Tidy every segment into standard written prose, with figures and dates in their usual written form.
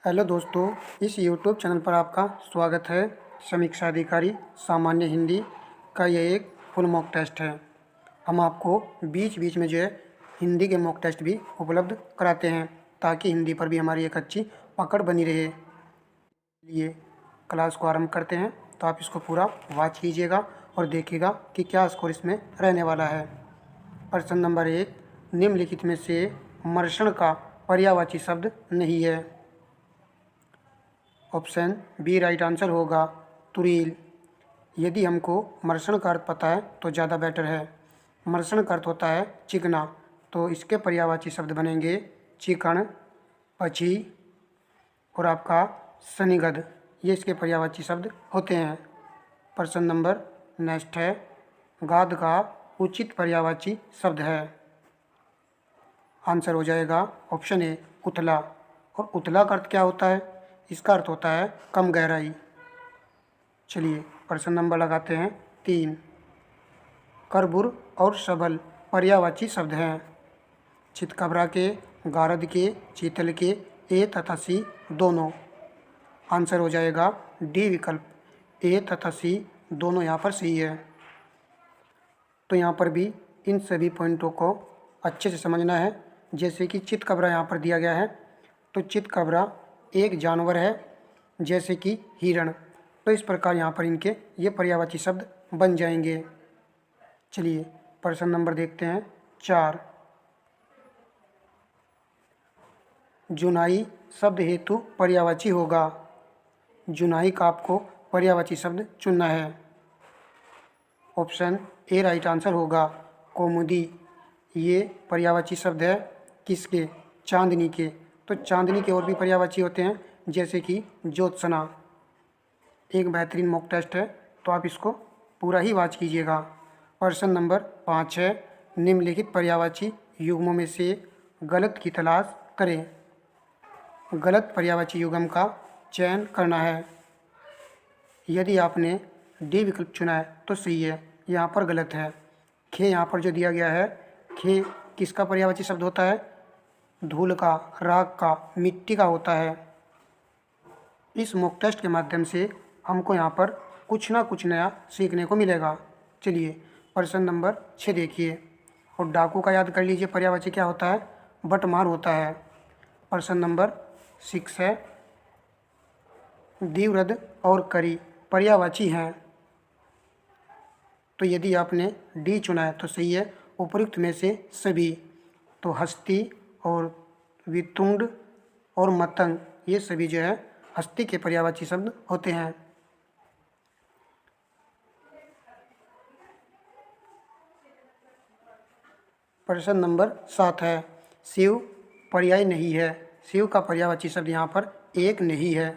Hello दोस्तों, इस YouTube channel पर आपका स्वागत है। समीक्षा अधिकारी सामान्य हिंदी का यह एक फुल मॉक टेस्ट है। हम आपको बीच बीच में जो है हिंदी के मॉक टेस्ट भी उपलब्ध कराते हैं ताकि हिंदी पर भी हमारी एक अच्छी पकड़ बनी रहे। लिए क्लास को आरंभ करते हैं, तो आप इसको पूरा वॉच कीजिएगा और देखिएगा कि क्या स्कोर इसमें रहने वाला है। प्रश्न नंबर 1, निम्नलिखित में से मर्षण का पर्यायवाची शब्द नहीं है। ऑप्शन बी राइट आंसर होगा तुरील। यदि हमको मर्षण का अर्थ पता है तो ज़्यादा बेटर है। मर्षण का अर्थ होता है चिकना, तो इसके पर्यायवाची शब्द बनेंगे चिकन, पची और आपका सनिगध। ये इसके पर्यायवाची शब्द होते हैं। प्रश्न नंबर नेक्स्ट है, गाद का उचित पर्यायवाची शब्द है। आंसर हो जाएगा ऑप्शन ए उथला। और उथला का अर्थ क्या होता है? इसका अर्थ होता है कम गहराई। चलिए प्रश्न नंबर लगाते हैं 3। करबुर और सबल पर्यायवाची शब्द हैं। चितकबरा के, गारद के, चीतल के, ए तथा सी दोनों। आंसर हो जाएगा डी विकल्प, ए तथा सी दोनों यहाँ पर सही है। तो यहाँ पर भी इन सभी पॉइंटों को अच्छे से समझना है। जैसे कि चितकबरा यहाँ पर दिया गया है, तो चितकबरा एक जानवर है जैसे कि हिरण। तो इस प्रकार यहाँ पर इनके ये पर्यायवाची शब्द बन जाएंगे। चलिए प्रश्न नंबर देखते हैं 4। जुनाई शब्द हेतु पर्यायवाची होगा। जुनाई का आपको पर्यायवाची शब्द चुनना है। ऑप्शन ए राइट आंसर होगा कौमुदी। ये पर्यायवाची शब्द है किसके? चांदनी के। तो चांदनी के और भी पर्यायवाची होते हैं जैसे कि ज्योत्सना। एक बेहतरीन मॉक टेस्ट है, तो आप इसको पूरा ही वॉच कीजिएगा। प्रश्न नंबर 5 है, निम्नलिखित पर्यायवाची युग्मों में से गलत की तलाश करें। गलत पर्यायवाची युग्म का चयन करना है। यदि आपने डी विकल्प चुना है तो सही है, यहाँ पर गलत है। खे यहाँ पर जो दिया गया है, खे किसका पर्यायवाची शब्द होता है? धूल का, राख का, मिट्टी का होता है। इस मॉक टेस्ट के माध्यम से हमको यहाँ पर कुछ ना कुछ नया सीखने को मिलेगा। चलिए प्रश्न नंबर 6 देखिए और डाकू का याद कर लीजिए पर्यायवाची क्या होता है? बटमार होता है। प्रश्न नंबर 6 है, दीर्घ और करी पर्यायवाची हैं। तो यदि आपने डी चुना है तो सही है, उपयुक्त में से सभी। तो हस्ती और वितुंड और मतंग ये सभी जो है हस्ती के पर्यायवाची शब्द होते हैं। प्रश्न नंबर 7 है, शिव पर्याय नहीं है। शिव का पर्यायवाची शब्द यहाँ पर एक नहीं है।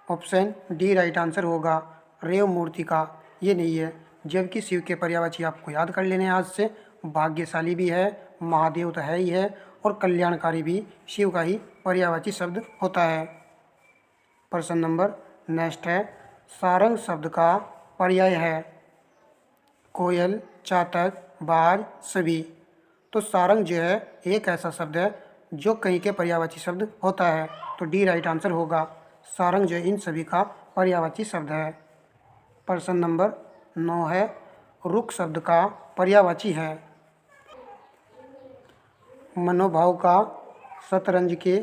ऑप्शन डी राइट आंसर होगा रेव मूर्ति का, ये नहीं है। जबकि शिव के पर्यायवाची आपको याद कर लेने हैं आज से। भाग्यशाली भी है, महादेव तो है ही है, और कल्याणकारी भी शिव का ही पर्यायवाची शब्द होता है। प्रश्न नंबर नेक्स्ट है, सारंग शब्द का पर्याय है। कोयल, चातक, बाज, सभी। तो सारंग जो है एक ऐसा शब्द है जो कहीं के पर्यायवाची शब्द होता है। तो डी राइट आंसर होगा, सारंग जो इन सभी का पर्यायवाची शब्द है। प्रश्न नंबर 9 है, रुख शब्द का पर्यायवाची है। मनोभाव का, शतरंज के,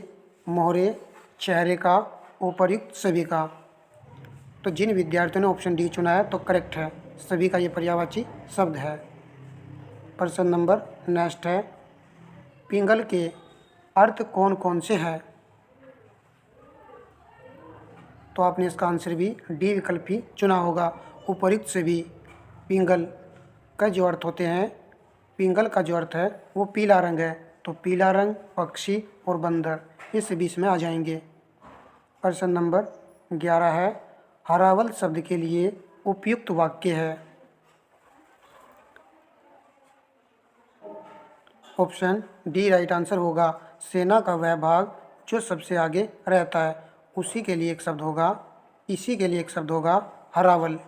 मोहरे, चेहरे का, उपर्युक्त सभी का। तो जिन विद्यार्थियों ने ऑप्शन डी चुना है तो करेक्ट है, सभी का ये पर्यायवाची शब्द है। प्रश्न नंबर नेक्स्ट है, पिंगल के अर्थ कौन कौन से हैं? तो आपने इसका आंसर भी डी विकल्प ही चुना होगा, उपर्युक्त सभी। पिंगल का जो अर्थ होते हैं, पिंगल का जो अर्थ है वो पीला रंग है। तो पीला रंग, पक्षी और बंदर ये सभी इसमें आ जाएंगे। प्रश्न नंबर 11 है, हरावल शब्द के लिए उपयुक्त वाक्य है। ऑप्शन डी राइट आंसर होगा, सेना का वह भाग जो सबसे आगे रहता है, उसी के लिए एक शब्द होगा, इसी के लिए एक शब्द होगा हरावल।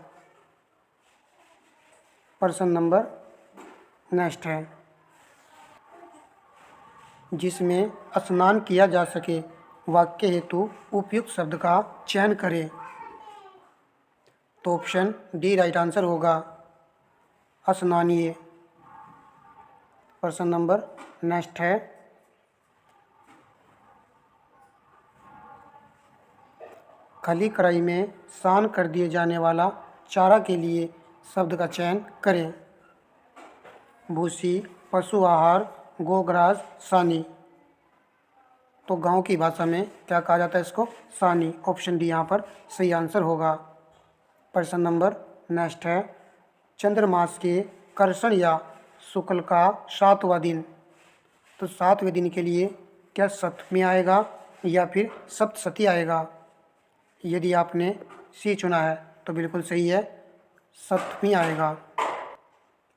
प्रश्न नंबर नेक्स्ट है, जिसमें स्नान किया जा सके वाक्य हेतु उपयुक्त शब्द का चयन करें। तो ऑप्शन डी राइट आंसर होगा, स्नानीय। प्रश्न नंबर नेक्स्ट है, खली कढ़ाई में सान कर दिए जाने वाला चारा के लिए शब्द का चयन करें। भूसी, पशु आहार, गोग्रास, सानी। तो गांव की भाषा में क्या कहा जाता है इसको? सानी। ऑप्शन डी यहाँ पर सही आंसर होगा। प्रश्न नंबर नेक्स्ट है, चंद्रमास के कर्षण या शुक्ल का 7वां दिन। तो 7वें दिन के लिए क्या सप्तमी आएगा या फिर सप्तशती आएगा? यदि आपने सी चुना है तो बिल्कुल सही है, सप्तमी आएगा।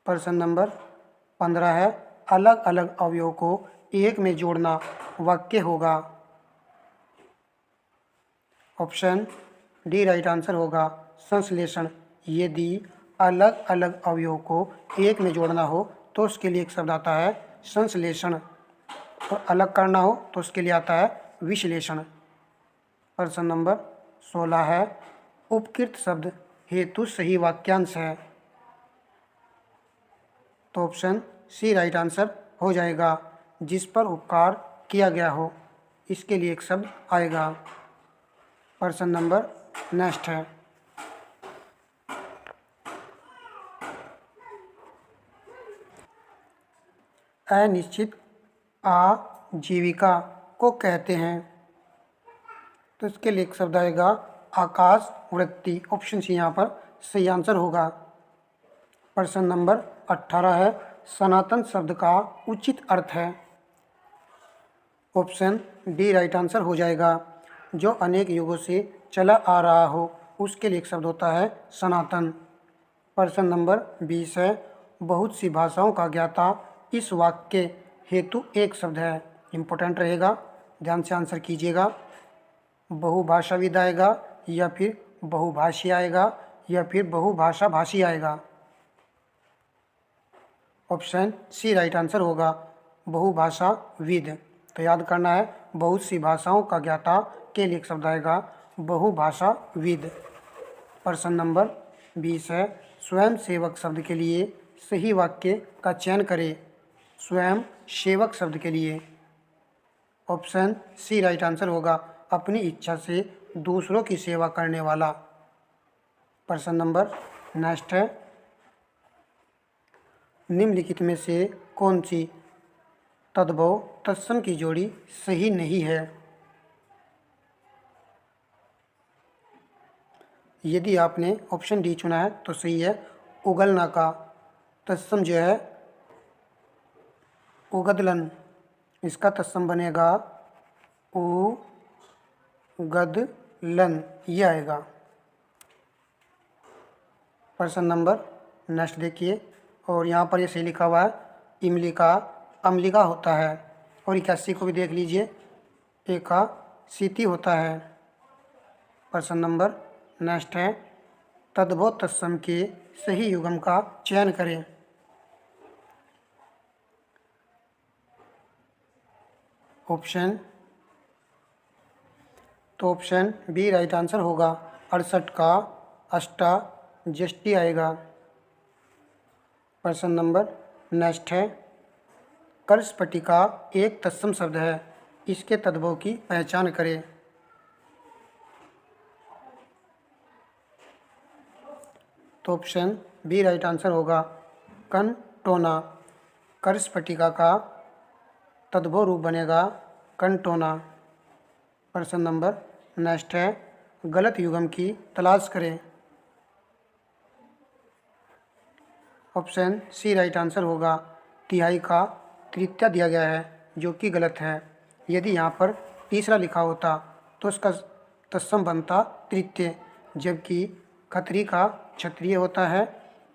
प्रश्न नंबर 15 है, अलग अलग अवयव को एक में जोड़ना वाक्य होगा। ऑप्शन डी राइट आंसर होगा, संश्लेषण। यदि अलग अलग अवयव को एक में जोड़ना हो तो उसके लिए एक शब्द आता है संश्लेषण, और अलग करना हो तो उसके लिए आता है विश्लेषण। प्रश्न नंबर 16 है, उपकृत शब्द हेतु सही वाक्यांश है। तो ऑप्शन सी राइट आंसर हो जाएगा, जिस पर उपकार किया गया हो, इसके लिए एक शब्द आएगा। प्रश्न नंबर नेक्स्ट है, अनिश्चित आजीविका को कहते हैं। तो इसके लिए एक शब्द आएगा आकाश वृत्ति। ऑप्शन सी यहाँ पर सही आंसर होगा। प्रश्न नंबर 18 है, सनातन शब्द का उचित अर्थ है। ऑप्शन डी राइट आंसर हो जाएगा, जो अनेक युगों से चला आ रहा हो, उसके लिए एक शब्द होता है सनातन। प्रश्न नंबर 20 है, बहुत सी भाषाओं का ज्ञाता इस वाक्य हेतु एक शब्द है। इम्पोर्टेंट रहेगा, ध्यान से आंसर कीजिएगा। बहुभाषाविद आएगा या फिर बहुभाषी आएगा या फिर बहुभाषा भाषी आएगा? ऑप्शन सी राइट आंसर होगा, बहुभाषाविद। तो याद करना है, बहुत सी भाषाओं का ज्ञाता के लिए एक शब्द आएगा बहुभाषाविद। प्रश्न नंबर 20 है, स्वयं सेवक शब्द के लिए सही वाक्य का चयन करें। स्वयं सेवक शब्द के लिए ऑप्शन सी राइट आंसर होगा, अपनी इच्छा से दूसरों की सेवा करने वाला। प्रश्न नंबर नेक्स्ट है, निम्नलिखित में से कौन सी तद्भव तत्सम की जोड़ी सही नहीं है? यदि आपने ऑप्शन डी चुना है तो सही है, उगलना का तत्सम जो है उगदलन, इसका तत्सम बनेगा उगदलन, ये आएगा। प्रश्न नंबर नेक्स्ट देखिए, और यहाँ पर ये सही लिखा हुआ है, इमलिका अम्लिका होता है, और 81 को भी देख लीजिए, एकाशीति होता है। प्रश्न नंबर नेक्स्ट है, तद्भव तत्सम के सही युग्म का चयन करें। ऑप्शन बी राइट आंसर होगा, 68 का अष्टाजष्टि आएगा। प्रश्न नंबर नेक्स्ट है, कर्षपटिका एक तत्सम शब्द है, इसके तद्भव की पहचान करें। तो ऑप्शन बी राइट आंसर होगा, कंटोना। कर्षपटिका का तद्भव रूप बनेगा कंटोना। प्रश्न नंबर नेक्स्ट है, गलत युग्म की तलाश करें। ऑप्शन सी राइट आंसर होगा, तिहाई का तृतीया दिया गया है, जो कि गलत है। यदि यहाँ पर तीसरा लिखा होता तो उसका तत्सम बनता तृतीय, जबकि खत्री का क्षत्रिय होता है,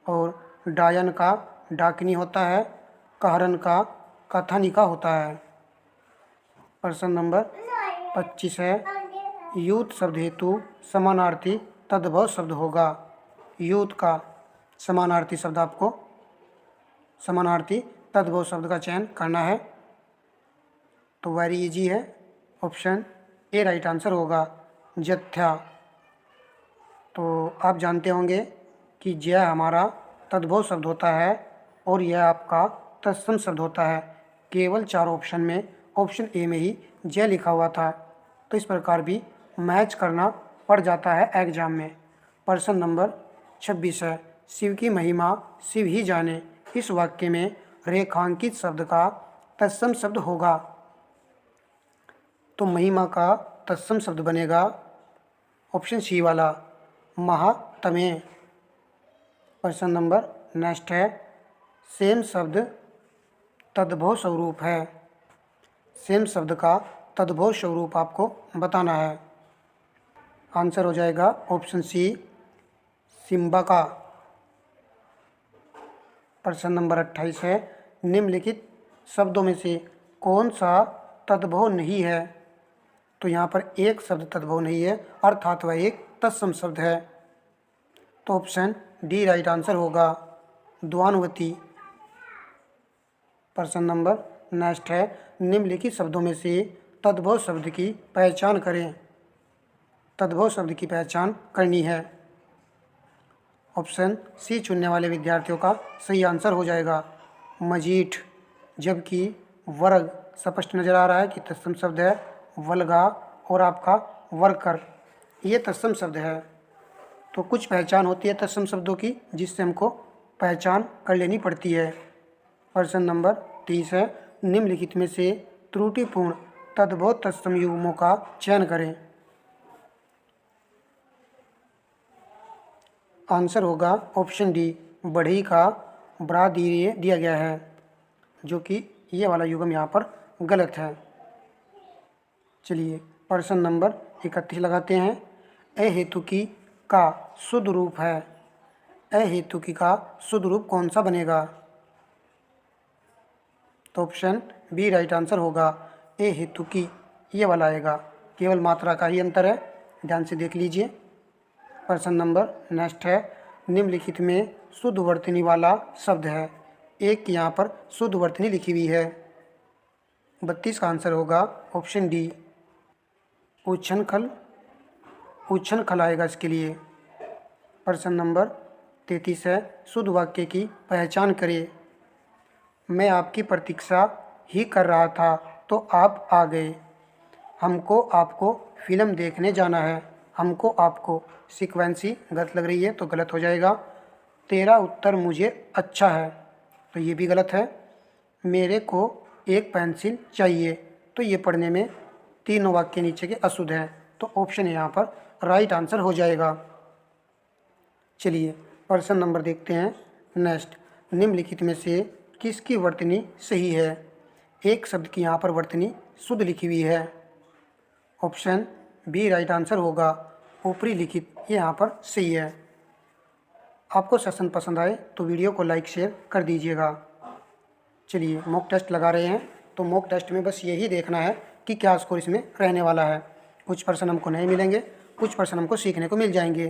और डायन का डाकिनी होता है, कहरन का कथानिका होता है। प्रश्न नंबर 25 है, यूथ शब्द हेतु समानार्थी तद्भव शब्द होगा। यूथ का समानार्थी शब्द, आपको समानार्थी तद्भव शब्द का चयन करना है। तो वेरी इजी है, ऑप्शन ए राइट आंसर होगा। जत्था, तो आप जानते होंगे कि जय हमारा तद्भव शब्द होता है और यह आपका तत्सम शब्द होता है। केवल 4 ऑप्शन में ऑप्शन ए में ही जय लिखा हुआ था, तो इस प्रकार भी मैच करना पड़ जाता है एग्जाम में। प्रश्न नंबर 26 है, शिव की महिमा शिव ही जाने, इस वाक्य में रेखांकित शब्द का तत्सम शब्द होगा। तो महिमा का तत्सम शब्द बनेगा ऑप्शन सी वाला, महात्म्य। प्रश्न नंबर नेक्स्ट है, सेम शब्द तद्भव स्वरूप है। सेम शब्द का तद्भव स्वरूप आपको बताना है। आंसर हो जाएगा ऑप्शन सी, सिम्बका। प्रश्न नंबर 28 है, निम्नलिखित शब्दों में से कौन सा तद्भव नहीं है। तो यहाँ पर एक शब्द तद्भव नहीं है, अर्थात वह एक तत्सम शब्द है। तो ऑप्शन डी राइट आंसर होगा, द्वानुवती। प्रश्न नंबर नेक्स्ट है, निम्नलिखित शब्दों में से तद्भव शब्द की पहचान करें। तद्भव शब्द की पहचान करनी है। ऑप्शन सी चुनने वाले विद्यार्थियों का सही आंसर हो जाएगा, मजीठ। जबकि वर्ग स्पष्ट नज़र आ रहा है कि तत्सम शब्द है, वल्गा और आपका वर्कर ये तत्सम शब्द है। तो कुछ पहचान होती है तत्सम शब्दों की जिससे हमको पहचान कर लेनी पड़ती है। प्रश्न नंबर 30 है, निम्नलिखित में से त्रुटिपूर्ण तद्भव तत्सम युग्मों का चयन करें। आंसर होगा ऑप्शन डी, बढ़ई का बड़ा दिया गया है, जो कि ये वाला युग्म यहाँ पर गलत है। चलिए प्रश्न नंबर 31 लगाते हैं, अहेतुकी का शुद्ध रूप है। अहेतुकी का शुद्ध रूप कौन सा बनेगा। तो ऑप्शन बी राइट आंसर होगा, अहेतुकी ये वाला आएगा। केवल मात्रा का ही अंतर है, ध्यान से देख लीजिए। प्रश्न नंबर नेक्स्ट है, निम्नलिखित में शुद्ध वर्तनी वाला शब्द है। एक यहाँ पर शुद्ध वर्तनी लिखी हुई है। 32 का आंसर होगा ऑप्शन डी, उच्छृंखल। उच्छृंखल आएगा इसके लिए। प्रश्न नंबर 33 है, शुद्ध वाक्य की पहचान करिए। मैं आपकी प्रतीक्षा ही कर रहा था तो आप आ गए। हमको आपको फिल्म देखने जाना है। हमको आपको सीक्वेंसी गलत लग रही है तो गलत हो जाएगा। तेरा उत्तर मुझे अच्छा है, तो ये भी गलत है। मेरे को एक पेंसिल चाहिए, तो ये पढ़ने में तीनों वाक्य नीचे के अशुद्ध हैं, तो ऑप्शन यहाँ पर राइट आंसर हो जाएगा। चलिए प्रश्न नंबर देखते हैं नेक्स्ट, निम्नलिखित में से किसकी वर्तनी सही है। एक शब्द की यहाँ पर वर्तनी शुद्ध लिखी हुई है। ऑप्शन बी राइट आंसर होगा, ऊपरी लिखित ये यहाँ पर सही है। आपको सेशन पसंद आए तो वीडियो को लाइक शेयर कर दीजिएगा। चलिए मॉक टेस्ट लगा रहे हैं, तो मॉक टेस्ट में बस यही देखना है कि क्या स्कोर इसमें रहने वाला है। कुछ प्रश्न हमको नहीं मिलेंगे, कुछ प्रश्न हमको सीखने को मिल जाएंगे।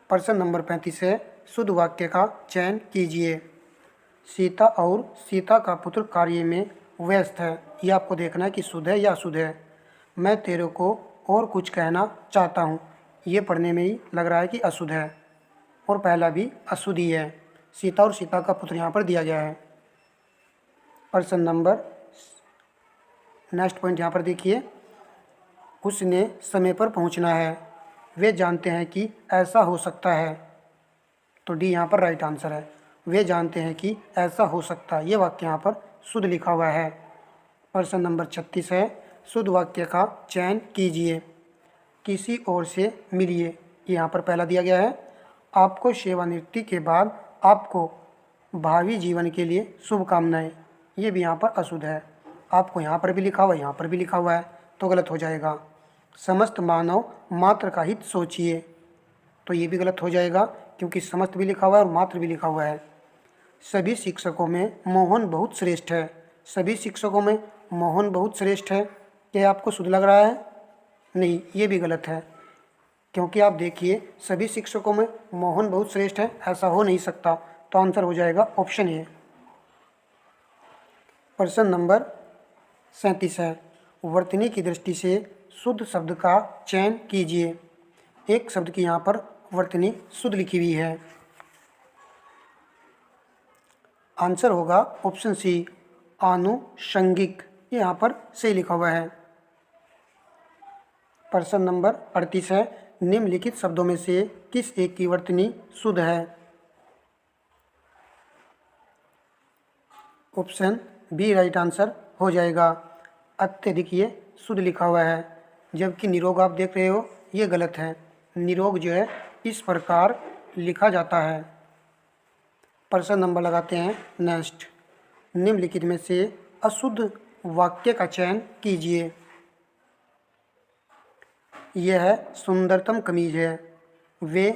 प्रश्न नंबर 35 है, शुद्ध वाक्य का चयन कीजिए। सीता और सीता का पुत्र कार्य में व्यस्त है। ये आपको देखना है कि शुद्ध है या अशुद्ध है। मैं तेरे को और कुछ कहना चाहता हूँ, ये पढ़ने में ही लग रहा है कि अशुद्ध है, और पहला भी अशुद्ध ही है। सीता और सीता का पुत्र यहाँ पर दिया गया है। प्रश्न नंबर नेक्स्ट पॉइंट यहाँ पर देखिए, उसने समय पर पहुँचना है। वे जानते हैं कि ऐसा हो सकता है, तो डी यहाँ पर राइट आंसर है। वे जानते हैं कि ऐसा हो सकता है, ये वाक्य यहाँ पर शुद्ध लिखा हुआ है। प्रश्न नंबर 36 है, शुद्ध वाक्य का चयन कीजिए। किसी और से मिलिए, यहाँ पर पहला दिया गया है। आपको सेवानिवृत्ति के बाद आपको भावी जीवन के लिए शुभकामनाएं, ये भी यहाँ पर अशुद्ध है। आपको यहाँ पर भी लिखा हुआ है, यहाँ पर भी लिखा हुआ है, तो गलत हो जाएगा। समस्त मानव मात्र का हित सोचिए, तो ये भी गलत हो जाएगा क्योंकि समस्त भी लिखा हुआ है और मात्र भी लिखा हुआ है। सभी शिक्षकों में मोहन बहुत श्रेष्ठ है। सभी शिक्षकों में मोहन बहुत श्रेष्ठ है, क्या आपको शुद्ध लग रहा है? नहीं, ये भी गलत है, क्योंकि आप देखिए सभी शिक्षकों में मोहन बहुत श्रेष्ठ है, ऐसा हो नहीं सकता। तो आंसर हो जाएगा ऑप्शन ए। प्रश्न नंबर 37 है, वर्तनी की दृष्टि से शुद्ध शब्द का चयन कीजिए। एक शब्द की यहाँ पर वर्तनी शुद्ध लिखी हुई है। आंसर होगा ऑप्शन सी, आनुषंगिक। ये यहाँ पर सही लिखा हुआ है। प्रश्न नंबर 38 है, निम्नलिखित शब्दों में से किस एक की वर्तनी शुद्ध है? ऑप्शन बी राइट आंसर हो जाएगा। अत्यधिक ये शुद्ध लिखा हुआ है, जबकि निरोग आप देख रहे हो ये गलत है। निरोग जो है इस प्रकार लिखा जाता है। प्रश्न नंबर लगाते हैं नेक्स्ट। निम्नलिखित में से अशुद्ध वाक्य का चयन कीजिए। यह है सुंदरतम कमीज है, वे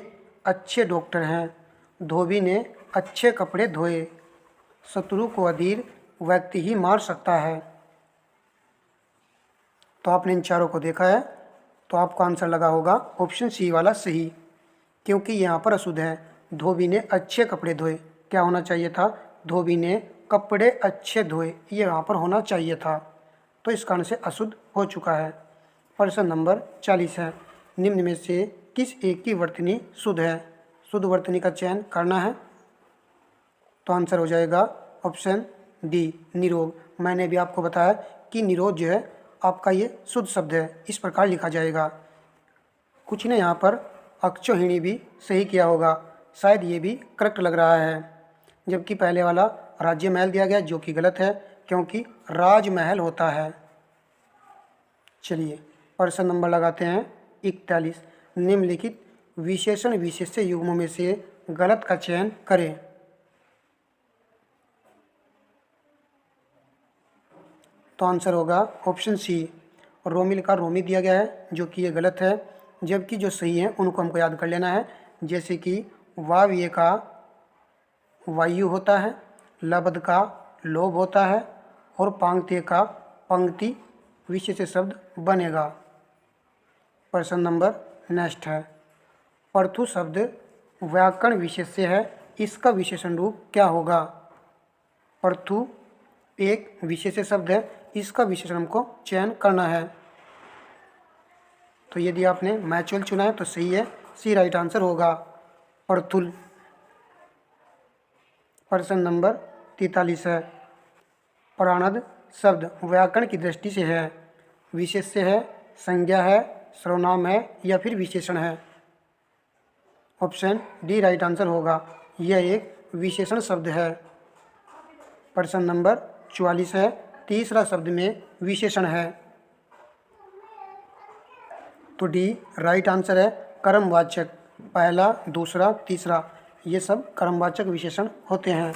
अच्छे डॉक्टर हैं, धोबी ने अच्छे कपड़े धोए, शत्रु को अधीर व्यक्ति ही मार सकता है। तो आपने इन चारों को देखा है, तो आपका आंसर लगा होगा ऑप्शन सी वाला सही, क्योंकि यहाँ पर अशुद्ध है। धोबी ने अच्छे कपड़े धोए, क्या होना चाहिए था? धोबी ने कपड़े अच्छे धोए, ये यहाँ पर होना चाहिए था। तो इस कारण से अशुद्ध हो चुका है। प्रश्न नंबर 40 है, निम्न में से किस एक की वर्तनी शुद्ध है? शुद्ध वर्तनी का चयन करना है। तो आंसर हो जाएगा ऑप्शन डी, निरोग। मैंने भी आपको बताया कि निरोग जो है आपका ये शुद्ध शब्द है, इस प्रकार लिखा जाएगा। कुछ ने यहाँ पर अक्षोहिणी भी सही किया होगा, शायद ये भी करेक्ट लग रहा है। जबकि पहले वाला राज्य महल दिया गया, जो कि गलत है, क्योंकि राजमहल होता है। चलिए प्रश्न नंबर लगाते हैं 41। निम्नलिखित विशेषण विशेष्य युग्मों में से गलत का चयन करें। तो आंसर होगा ऑप्शन सी, रोमिल का रोमी दिया गया है, जो कि ये गलत है। जबकि जो सही है उनको हमको याद कर लेना है, जैसे कि वाव्य का वायु होता है, लब्ध का लोभ होता है, और पांक्त्य का पंक्ति विशेष शब्द बनेगा। प्रश्न नंबर नेक्स्ट है, परथु शब्द व्याकरण विशेष्य है, इसका विशेषण रूप क्या होगा? परथु एक विशेष्य शब्द है, इसका विशेषण हमको चयन करना है। तो यदि आपने मैचुअल चुना है तो सही है, सी राइट आंसर होगा, परथुल। प्रश्न नंबर 43 है, प्राणद शब्द व्याकरण की दृष्टि से है, विशेष्य है, संज्ञा है, सर्वनाम है, या फिर विशेषण है? ऑप्शन डी राइट आंसर होगा, यह एक विशेषण शब्द है। प्रश्न नंबर 44 है, तीसरा शब्द में विशेषण है। तो डी राइट आंसर है, कर्मवाचक। पहला, दूसरा, तीसरा, ये सब कर्मवाचक विशेषण होते हैं।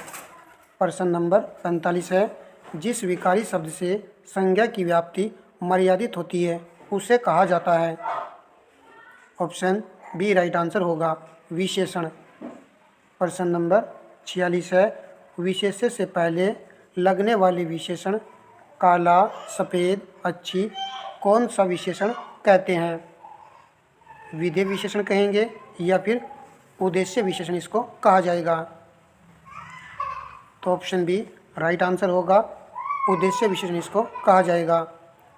प्रश्न नंबर 45 है, जिस विकारी शब्द से संज्ञा की व्याप्ति मर्यादित होती है उसे कहा जाता है। ऑप्शन बी राइट आंसर होगा, विशेषण। प्रश्न नंबर 46 है, विशेष्य से पहले लगने वाले विशेषण काला, सफ़ेद, अच्छी, कौन सा विशेषण कहते हैं? विधेय विशेषण कहेंगे या फिर उद्देश्य विशेषण इसको कहा जाएगा? तो ऑप्शन बी राइट आंसर होगा, उद्देश्य विशेषण इसको कहा जाएगा।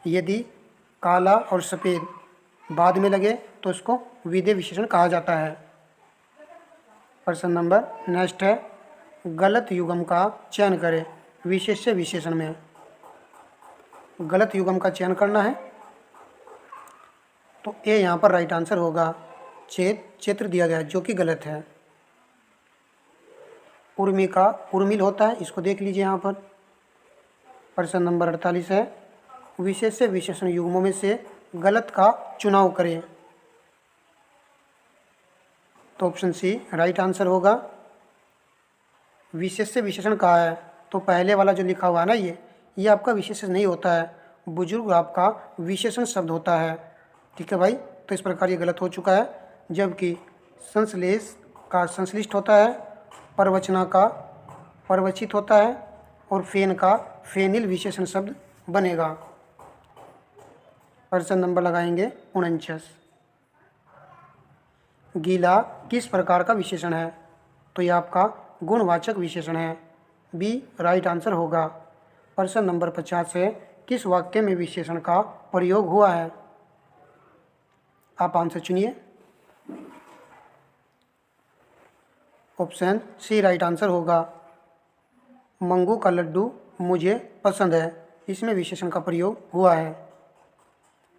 यदि काला और सफ़ेद बाद में लगे तो इसको विधेय विशेषण कहा जाता है। प्रश्न नंबर नेक्स्ट है, गलत युग्म का चयन करें विशेष्य विशेषण में। गलत युग्म का चयन करना है, तो ए यहाँ पर राइट आंसर होगा, क्षेत्र दिया गया है, जो कि गलत है। उर्मी का उर्मिल होता है, इसको देख लीजिए यहाँ पर। प्रश्न नंबर 48 है, विशेष्य विशेषण युग्मों में से गलत का चुनाव करें। तो ऑप्शन सी राइट आंसर होगा, विशेष्य विशेषण कहा है, तो पहले वाला जो लिखा हुआ है ना, ये आपका विशेषण नहीं होता है, बुजुर्ग आपका विशेषण शब्द होता है। ठीक है भाई, तो इस प्रकार ये गलत हो चुका है। जबकि संश्लेष का संश्लिष्ट होता है, परवचना का परवचित होता है, और फेन का फेनिल विशेषण शब्द बनेगा। प्रश्न नंबर लगाएंगे 49। गीला किस प्रकार का विशेषण है? तो ये आपका गुणवाचक विशेषण है, बी राइट आंसर होगा। प्रश्न नंबर 50 है, किस वाक्य में विशेषण का प्रयोग हुआ है? आप आंसर चुनिए। ऑप्शन सी राइट आंसर होगा। मंगू का लड्डू मुझे पसंद है, इसमें विशेषण का प्रयोग हुआ है।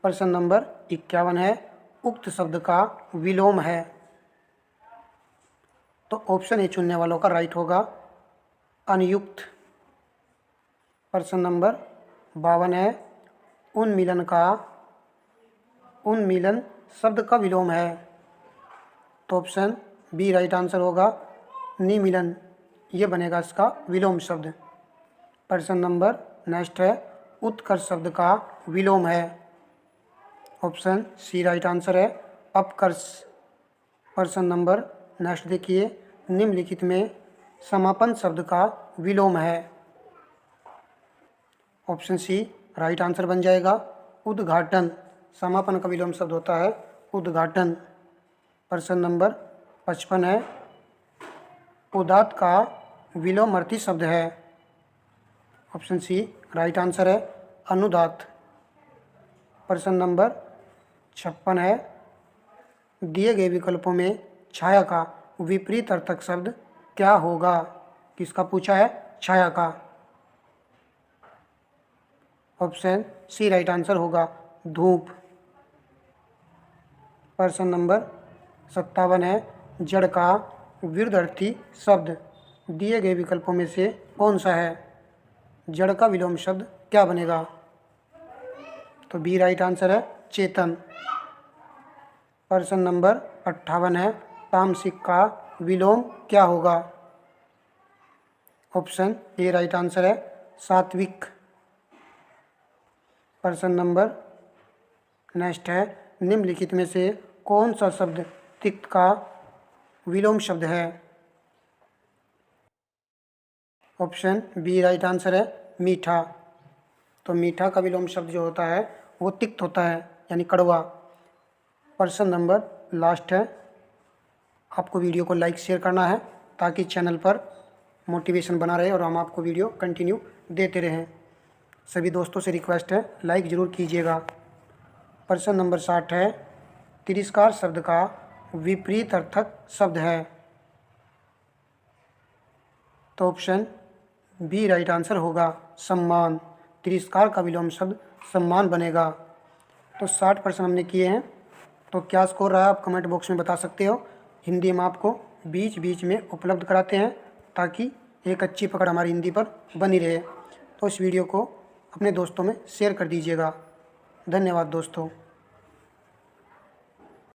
प्रश्न नंबर 51 है, उक्त शब्द का विलोम है। तो ऑप्शन ए चुनने वालों का राइट होगा, अनयुक्त। प्रश्न नंबर 52 है, उन्मीलन शब्द का विलोम है। तो ऑप्शन बी राइट आंसर होगा, निमीलन, ये बनेगा इसका विलोम शब्द। प्रश्न नंबर नेक्स्ट है, उत्कर्ष शब्द का विलोम है। ऑप्शन सी राइट आंसर है, अपकर्ष। प्रश्न नंबर नेक्स्ट देखिए, निम्नलिखित में समापन शब्द का विलोम है। ऑप्शन सी राइट आंसर बन जाएगा, उद्घाटन। समापन का विलोम शब्द होता है उद्घाटन। प्रश्न नंबर 55 है, उदात्त का विलोमार्थी शब्द है। ऑप्शन सी राइट आंसर है, अनुदात्त। प्रश्न नंबर 56 है, दिए गए विकल्पों में छाया का विपरीत अर्थक शब्द क्या होगा? किसका पूछा है? छाया का। ऑप्शन सी राइट आंसर होगा, धूप। प्रश्न नंबर 57 है, जड़ का विरुद्धार्थी शब्द दिए गए विकल्पों में से कौन सा है? जड़ का विलोम शब्द क्या बनेगा? तो बी राइट आंसर है, चेतन। प्रश्न नंबर 58 है, तामसिक का विलोम क्या होगा? ऑप्शन ए राइट आंसर है, सात्विक। प्रश्न नंबर नेक्स्ट है, निम्नलिखित में से कौन सा शब्द तिक्त का विलोम शब्द है? ऑप्शन बी राइट आंसर है, मीठा। तो मीठा का विलोम शब्द जो होता है वो तिक्त होता है, यानी कड़वा। प्रश्न नंबर लास्ट है, आपको वीडियो को लाइक शेयर करना है ताकि चैनल पर मोटिवेशन बना रहे और हम आपको वीडियो कंटिन्यू देते रहें। सभी दोस्तों से रिक्वेस्ट है, लाइक ज़रूर कीजिएगा। प्रश्न नंबर 60 है, तिरस्कार शब्द का विपरीत अर्थक शब्द है। तो ऑप्शन बी राइट आंसर होगा, सम्मान। तिरस्कार का विलोम शब्द सम्मान बनेगा। तो 60 प्रश्न हमने किए हैं। तो क्या स्कोर रहा है आप कमेंट बॉक्स में बता सकते हो। हिंदी हम आपको बीच बीच में उपलब्ध कराते हैं ताकि एक अच्छी पकड़ हमारी हिंदी पर बनी रहे। तो इस वीडियो को अपने दोस्तों में शेयर कर दीजिएगा। धन्यवाद दोस्तों।